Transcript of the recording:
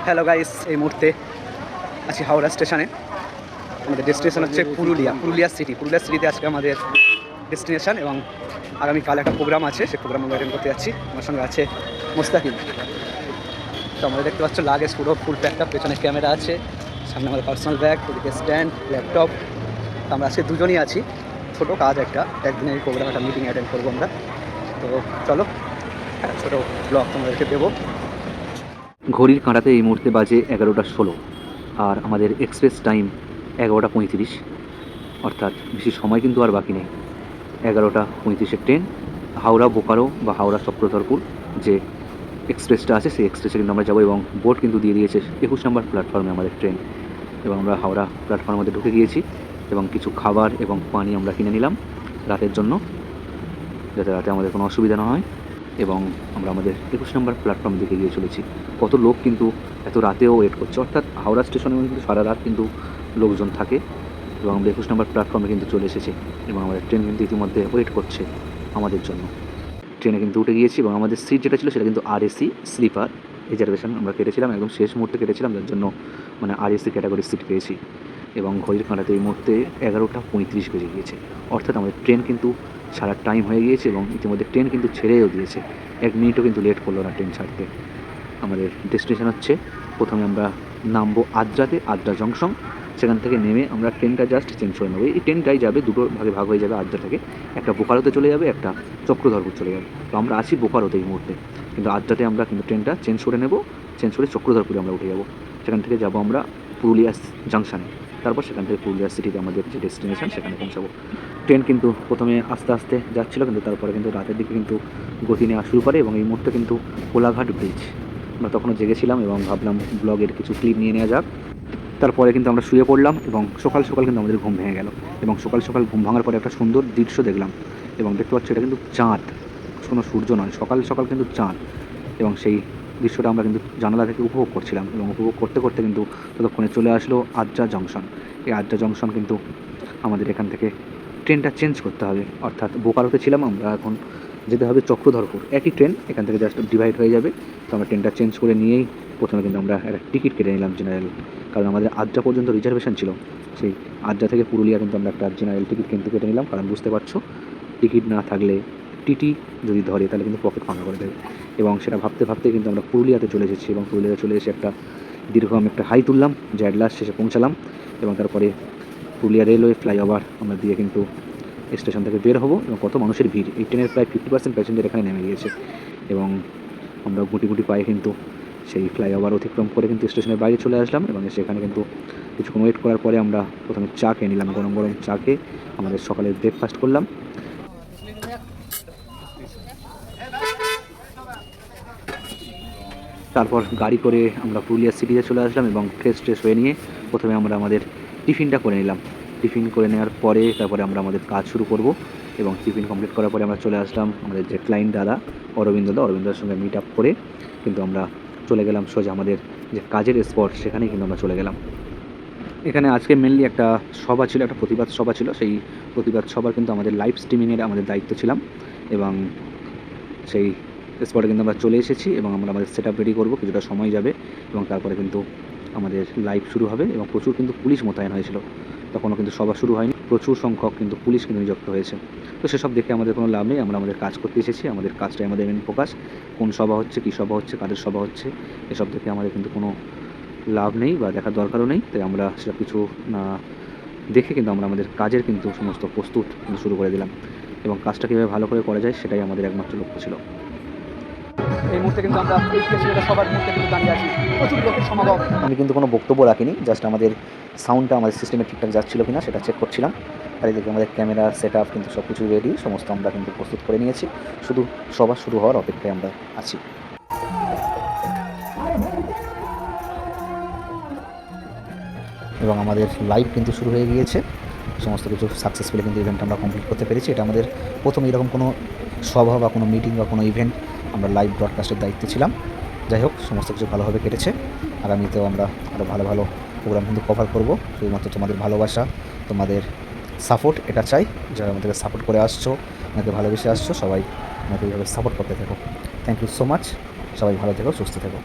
Hello guys, এই মুহূর্তে আছি হাওড়া স্টেশনে। আমাদের ডেস্টিনেশন হচ্ছে পুরুলিয়া সিটিতে আজকে আমাদের ডেস্টিনেশন, এবং আগামীকাল একটা প্রোগ্রাম আছে, সেই প্রোগ্রাম আমরা অ্যাটেন্ড করতে যাচ্ছি। আমার সঙ্গে আছে মোস্তাকিম। তো আমাদের দেখতে পাচ্ছ লাগেজ পুরো ফুল প্যাকটা, পেছনে ক্যামেরা আছে, সামনে আমাদের পার্সোনাল ব্যাগ, ওদিকে স্ট্যান্ড, ল্যাপটপ। তো আমরা আজকে দুজনই আছি, ছোটো কাজ একদিনের এই প্রোগ্রাম, একটা মিটিং অ্যাটেন্ড করবো আমরা। তো চলো ছোটো ব্লগ তোমাদেরকে দেবো। ঘড়ির কাঁটাতে এই মুহূর্তে বাজে 11:16, আর আমাদের এক্সপ্রেস টাইম 11:35, অর্থাৎ বেশি সময় কিন্তু আর বাকি নেই। 11:35 ট্রেন হাওড়া বোকারো বা হাওড়া চক্রধরপুর যে এক্সপ্রেসটা আছে, সেই এক্সপ্রেসে কিন্তু আমরা যাবো, এবং বোর্ড কিন্তু দিয়ে দিয়েছে 21 নম্বর প্ল্যাটফর্মে আমাদের ট্রেন। এবং আমরা হাওড়া প্ল্যাটফর্মের মধ্যে ঢুকে গিয়েছি, এবং কিছু খাবার এবং পানি আমরা কিনে নিলাম রাতের জন্য, যাতে রাতে আমাদের কোনো অসুবিধা না হয়। এবং আমরা আমাদের 21 নম্বর প্ল্যাটফর্ম দিকে গিয়ে চলেছি। কত লোক কিন্তু এত রাতেও ওয়েট করছে, অর্থাৎ হাওড়া স্টেশনে কিন্তু সারা রাত কিন্তু লোকজন থাকে। এবং আমরা 21 নম্বর প্ল্যাটফর্মে কিন্তু চলে এসেছি, এবং আমাদের ট্রেন কিন্তু ইতিমধ্যে ওয়েট করছে আমাদের জন্য। ট্রেনে কিন্তু উঠে গিয়েছি, এবং আমাদের সিট যেটা ছিল সেটা কিন্তু RAC স্লিপার রিজার্ভেশন আমরা কেটেছিলাম, একদম শেষ মুহূর্তে কেটেছিলাম, যার জন্য মানে RAC ক্যাটাগরির সিট পেয়েছি। এবং ঘড়ির কাঁটাতে এই মুহূর্তে 11:35 বেজে গিয়েছে, অর্থাৎ আমাদের ট্রেন কিন্তু ছাড়ার টাইম হয়ে গিয়েছে, এবং ইতিমধ্যে ট্রেন কিন্তু ছেড়েও দিয়েছে। 1 মিনিটও কিন্তু লেট করলো না ট্রেন ছাড়তে। আমাদের ডেস্টিনেশন হচ্ছে, প্রথমে আমরা নামবো আদ্রাতে, আদ্রা জংশন। সেখান থেকে নেমে আমরা ট্রেনটা জাস্ট চেঞ্জ করে নেবো। এই ট্রেনটাই যাবে দুটো ভাগে ভাগ হয়ে যাবে আদ্রা থেকে, একটা বোকারোতে চলে যাবে, একটা চক্রধরপুর চলে যাবে। তো আমরা আছি বোকারোতে এই মুহূর্তে, কিন্তু আদ্রাতে আমরা কিন্তু ট্রেনটা চেঞ্জ করে নেব, চেঞ্জ করে চক্রধরপুরে আমরা উঠে যাবো। সেখান থেকে যাব আমরা পুরুলিয়া জাংশনে, তারপর সেখান থেকে পুরুলিয়া সিটিতে আমাদের যে ডেস্টিনেশন সেখানে পৌঁছাবো। ট্রেন কিন্তু প্রথমে আস্তে আস্তে যাচ্ছিলো, কিন্তু তারপরে কিন্তু রাতের দিকে কিন্তু গতি নেওয়া শুরু করে। এবং এই মুহূর্তে কিন্তু কোলাঘাট ব্রিজ, আমরা তখনও জেগেছিলাম এবং ভাবলাম ব্লগের কিছু ক্লিপ নিয়ে নেওয়া যাক। তারপরে কিন্তু আমরা শুয়ে পড়লাম, এবং সকাল সকাল কিন্তু আমাদের ঘুম ভেঙে গেল। এবং সকাল সকাল ঘুম ভাঙার পরে একটা সুন্দর দৃশ্য দেখলাম, এবং দেখতে পাচ্ছি এটা কিন্তু চাঁদ, কোনো সূর্য নয়, সকাল সকাল কিন্তু চাঁদ। এবং সেই দৃশ্যটা আমরা কিন্তু জানালা থেকে উপভোগ করছিলাম, এবং উপভোগ করতে করতে কিন্তু ততক্ষণে চলে আসলো আদ্রা জংশন। এই আদ্রা জংশন কিন্তু আমাদের এখান থেকে ট্রেনটা চেঞ্জ করতে হবে, অর্থাৎ বোকারোতে ছিলাম, আমরা এখন যেতে হবে চক্রধরপুর। একই ট্রেন, এখান থেকে জাস্ট ডিভাইড হয়ে যাবে। তো আমরা ট্রেনটা চেঞ্জ করে নিয়েই প্রথমে কিন্তু আমরা একটা টিকিট কেটে নিলাম জেনারেল, কারণ আমাদের আদ্রা পর্যন্ত রিজার্ভেশন ছিল। সেই আদ্রা থেকে পুরুলিয়া কিন্তু আমরা একটা জেনারেল টিকিট কিন্তু কেটে নিলাম, কারণ বুঝতে পারছো টিকিট না থাকলে টিটি যদি ধরে তাহলে কিন্তু পকেট ফাঁকা করে দেবে। এবং সেটা ভাবতে ভাবতে কিন্তু আমরা পুরুলিয়াতে চলে এসেছি, এবং পুরুলিয়াতে চলে এসে একটা দীর্ঘম একটা হাই তুললাম, যে অ্যাট লাস্ট শেষে পৌঁছালাম। এবং তারপরে পুরুলিয়া রেলওয়ে ফ্লাইওভার আমরা দিয়ে কিন্তু স্টেশন থেকে বের হবো। এবং কত মানুষের ভিড়, এই ট্রেনের প্রায় 50% প্যাসেঞ্জার এখানে নেমে গিয়েছে। এবং আমরা গুটি গুটি পায়ে কিন্তু সেই ফ্লাইওভার অতিক্রম করে কিন্তু স্টেশনের বাইরে চলে আসলাম, এবং সেখানে কিন্তু কিছুক্ষণ ওয়েট করার পরে আমরা প্রথমে চা খেয়ে নিলাম, গরম গরম চা খেয়ে আমাদের সকালের ব্রেকফাস্ট করলাম। তারপর গাড়ি করে আমরা পুরুলিয়া সিটিতে চলে আসলাম, এবং ফ্রেশ হয়ে নিয়ে প্রথমে আমরা আমাদের টিফিনটা করে নিলাম। টিফিন করে নেওয়ার পরে তারপরে আমরা আমাদের কাজ শুরু করব। এবং টিফিন কমপ্লিট করার পরে আমরা চলে আসলাম আমাদের যে ক্লায়েন্ট দাদা অরবিন্দর সঙ্গে মিট আপ করে কিন্তু আমরা চলে গেলাম সোজা আমাদের যে কাজের স্পট, সেখানেই কিন্তু আমরা চলে গেলাম। এখানে আজকে মেনলি একটা সভা ছিল, একটা প্রতিবাদ সভা ছিল। সেই প্রতিবাদ সভার কিন্তু আমাদের লাইভ স্ট্রিমিংয়ের আমাদের দায়িত্ব ছিলাম, এবং সেই স্পটে কিন্তু আমরা চলে এসেছি, এবং আমরা আমাদের সেট আপ রেডি করবো, কিছুটা সময় যাবে, এবং তারপরে কিন্তু আমাদের লাইভ শুরু হবে। এবং প্রচুর কিন্তু পুলিশ মোতায়েন হয়েছিল, তখনও কিন্তু সভা শুরু হয়নি, প্রচুর সংখ্যক কিন্তু পুলিশ কিন্তু নিযুক্ত হয়েছে। তো সেসব দেখে আমাদের কোনো লাভ নেই, আমরা আমাদের কাজ করতে এসেছি, আমাদের কাজটাই আমাদের মেন ফোকাস। কোন সভা হচ্ছে, কী সভা হচ্ছে, কাদের সভা হচ্ছে, এসব দেখে আমাদের কিন্তু কোনো লাভ নেই বা দেখার দরকারও নেই। তাই আমরা সেসব কিছু না দেখে কিন্তু আমরা আমাদের কাজের কিন্তু সমস্ত প্রস্তুত কিন্তু শুরু করে দিলাম, এবং কাজটা কীভাবে ভালো করে করা যায় সেটাই আমাদের একমাত্র লক্ষ্য ছিল। এই মুহূর্তে কিন্তু আমরা সবার মুহূর্তে কিন্তু দাঁড়িয়ে আছি, প্রচুর লোকের সমাগম। আমি কিন্তু কোনো বক্তব্য রাখিনি, জাস্ট আমাদের সাউন্ডটা আমাদের সিস্টেমে ঠিকঠাক যাচ্ছিলো কিনা সেটা চেক করছিলাম। আর এদিকে আমাদের ক্যামেরা সেট আপ কিন্তু সব কিছু রেডি, সমস্ত আমরা কিন্তু প্রস্তুত করে নিয়েছি, শুধু সভা শুরু হওয়ার অপেক্ষায় আমরা আছি। এবং আমাদের লাইভ কিন্তু শুরু হয়ে গিয়েছে, সমস্ত কিছু সাকসেসফুলি কিন্তু ইভেন্ট আমরা কমপ্লিট করতে পেরেছি। এটা আমাদের প্রথম এরকম কোনো সভা বা কোনো মিটিং বা কোনো ইভেন্ট আমরা লাইভ ব্রডকাস্টের দায়িত্বে ছিলাম। যাই হোক, সমস্ত কিছু ভালোভাবে কেটেছে। আগামীতেও আমরা আরও ভালো ভালো প্রোগ্রাম কিন্তু কভার করব। শুধুমাত্র তোমাদের ভালোবাসা, তোমাদের সাপোর্ট এটা চাই। যারা আমাদেরকে সাপোর্ট করে আসছো, আমাকে ভালোবেসে আসছো, সবাই আমাকে এইভাবে সাপোর্ট করতে থাকো। Thank you so much. সবাই ভালো থেকো, সুস্থ থেকো।